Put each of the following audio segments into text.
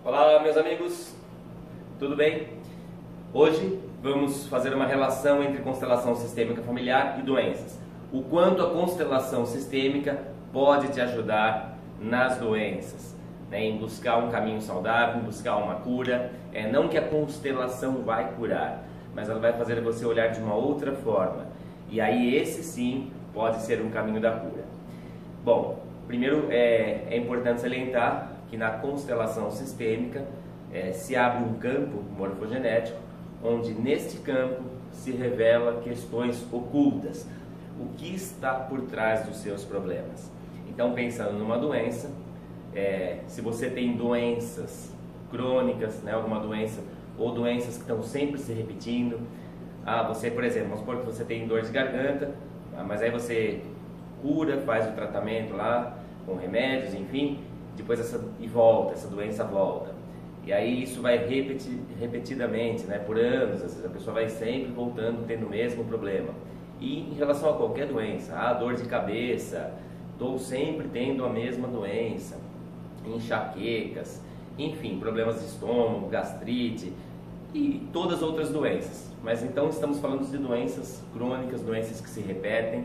Olá, meus amigos, tudo bem? Hoje vamos fazer uma relação entre constelação sistêmica familiar e doenças. O quanto a constelação sistêmica pode te ajudar nas doenças, né? Em buscar um caminho saudável, em buscar uma cura. Não que a constelação vai curar, mas ela vai fazer você olhar de uma outra forma. E aí esse sim pode ser um caminho da cura. Bom, primeiro é importante salientar que na constelação sistêmica se abre um campo morfogenético, onde neste campo se revela questões ocultas, o que está por trás dos seus problemas. Então, pensando numa doença, se você tem doenças crônicas, né, alguma doença, ou doenças que estão sempre se repetindo, você, por exemplo, vamos supor que você tem dor de garganta, mas aí você cura, faz o tratamento lá, com remédios, enfim, depois essa doença volta. E aí isso vai repetidamente, né, por anos, às vezes a pessoa vai sempre voltando, tendo o mesmo problema. E em relação a qualquer doença, dor de cabeça, estou sempre tendo a mesma doença, enxaquecas, enfim, problemas de estômago, gastrite e todas as outras doenças. Mas então estamos falando de doenças crônicas, doenças que se repetem,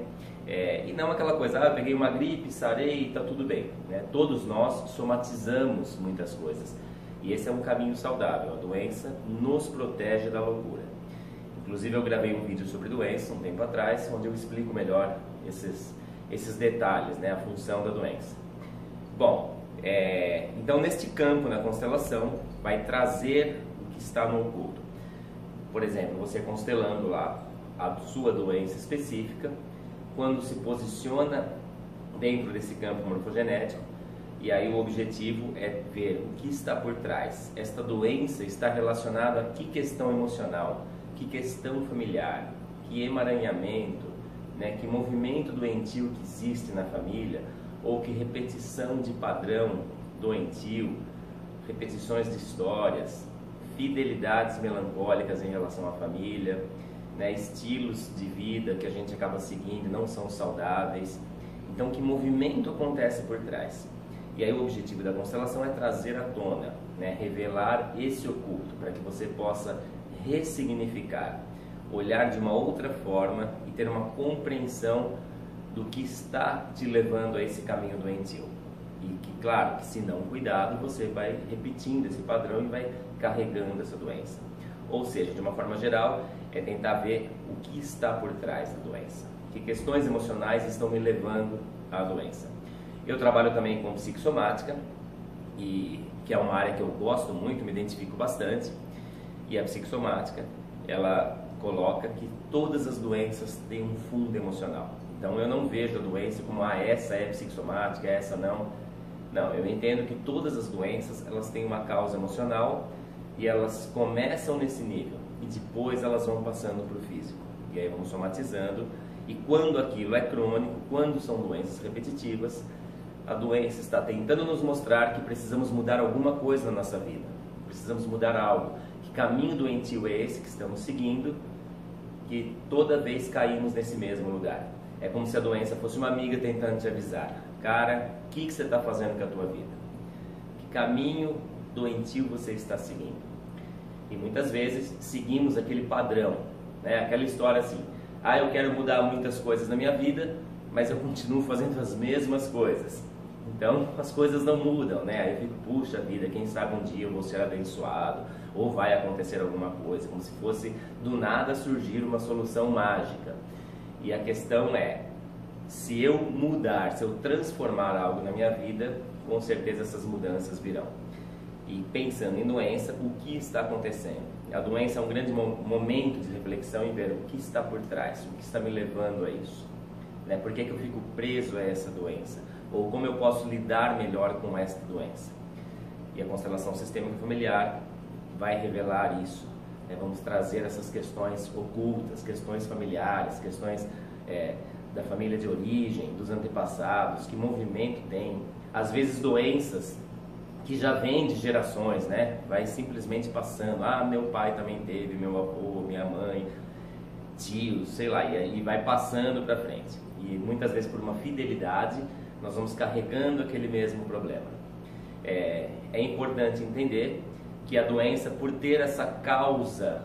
e não aquela coisa, eu peguei uma gripe, sarei e está tudo bem, né? Todos nós somatizamos muitas coisas e esse é um caminho saudável. A doença nos protege da loucura. Inclusive eu gravei um vídeo sobre doença um tempo atrás, onde eu explico melhor esses detalhes, né? A função da doença. Bom, então neste campo na constelação vai trazer o que está no oculto. Por exemplo, você constelando lá a sua doença específica, quando se posiciona dentro desse campo morfogenético, e aí o objetivo é ver o que está por trás. Esta doença está relacionada a que questão emocional, que questão familiar, que emaranhamento, né, que movimento doentio que existe na família, ou que repetição de padrão doentio, repetições de histórias, fidelidades melancólicas em relação à família, né, estilos de vida que a gente acaba seguindo e não são saudáveis. Então, que movimento acontece por trás? E aí o objetivo da constelação é trazer à tona, né, revelar esse oculto, para que você possa ressignificar, olhar de uma outra forma e ter uma compreensão do que está te levando a esse caminho doentio. E que, claro, que se não cuidado, você vai repetindo esse padrão e vai carregando essa doença. Ou seja, de uma forma geral, é tentar ver o que está por trás da doença, que questões emocionais estão me levando à doença. Eu trabalho também com psicossomática, que é uma área que eu gosto muito, me identifico bastante, e a psicossomática, ela coloca que todas as doenças têm um fundo emocional. Então eu não vejo a doença como, essa é psicossomática, essa não. Não, eu entendo que todas as doenças, elas têm uma causa emocional e elas começam nesse nível e depois elas vão passando para o físico. E aí vamos somatizando, e quando aquilo é crônico, quando são doenças repetitivas, a doença está tentando nos mostrar que precisamos mudar alguma coisa na nossa vida, precisamos mudar algo. Que caminho doentio é esse que estamos seguindo, que toda vez caímos nesse mesmo lugar? É como se a doença fosse uma amiga tentando te avisar: cara, o que você está fazendo com a tua vida? Que caminho doentio você está seguindo? E muitas vezes seguimos aquele padrão, né? Aquela história assim: eu quero mudar muitas coisas na minha vida, mas eu continuo fazendo as mesmas coisas. Então as coisas não mudam, né? Aí eu fico, puxa vida, quem sabe um dia eu vou ser abençoado, ou vai acontecer alguma coisa, como se fosse do nada surgir uma solução mágica. E a questão é, se eu mudar, se eu transformar algo na minha vida, com certeza essas mudanças virão. E pensando em doença, o que está acontecendo? A doença é um grande momento de reflexão em ver o que está por trás, o que está me levando a isso, né? Por que eu fico preso a essa doença? Ou como eu posso lidar melhor com esta doença? E a constelação sistêmica familiar vai revelar isso, né? Vamos trazer essas questões ocultas, questões familiares, questões da família de origem, dos antepassados, que movimento tem, às vezes doenças que já vem de gerações, né? Vai simplesmente passando. Meu pai também teve, meu avô, minha mãe, tios, sei lá, e vai passando para frente. E muitas vezes por uma fidelidade, nós vamos carregando aquele mesmo problema. É importante entender que a doença, por ter essa causa,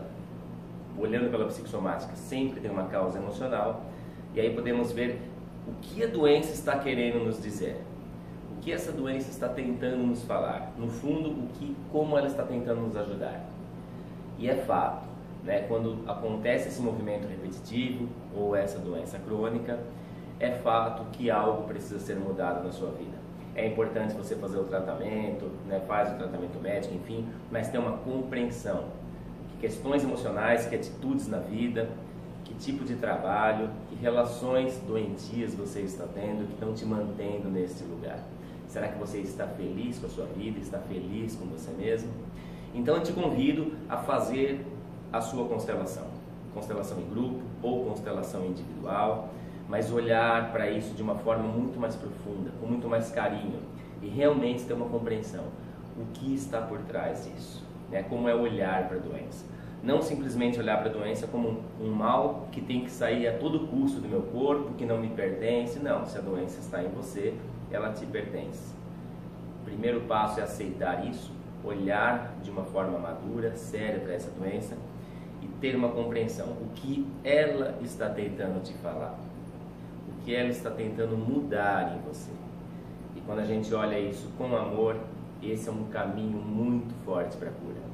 olhando pela psicossomática, sempre tem uma causa emocional, e aí podemos ver o que a doença está querendo nos dizer, o que essa doença está tentando nos falar, no fundo, como ela está tentando nos ajudar. E é fato, né, quando acontece esse movimento repetitivo ou essa doença crônica, é fato que algo precisa ser mudado na sua vida. É importante você fazer o tratamento, né, faz o tratamento médico, enfim, mas ter uma compreensão que questões emocionais, que atitudes na vida, que tipo de trabalho, que relações doentias você está tendo que estão te mantendo nesse lugar. Será que você está feliz com a sua vida, está feliz com você mesmo? Então eu te convido a fazer a sua constelação em grupo ou constelação individual, mas olhar para isso de uma forma muito mais profunda, com muito mais carinho e realmente ter uma compreensão. O que está por trás disso? Né? Como é olhar para a doença? Não simplesmente olhar para a doença como um mal que tem que sair a todo custo do meu corpo, que não me pertence. Não, se a doença está em você, ela te pertence. O primeiro passo é aceitar isso, olhar de uma forma madura, séria para essa doença e ter uma compreensão. O que ela está tentando te falar? O que ela está tentando mudar em você? E quando a gente olha isso com amor, esse é um caminho muito forte para a cura.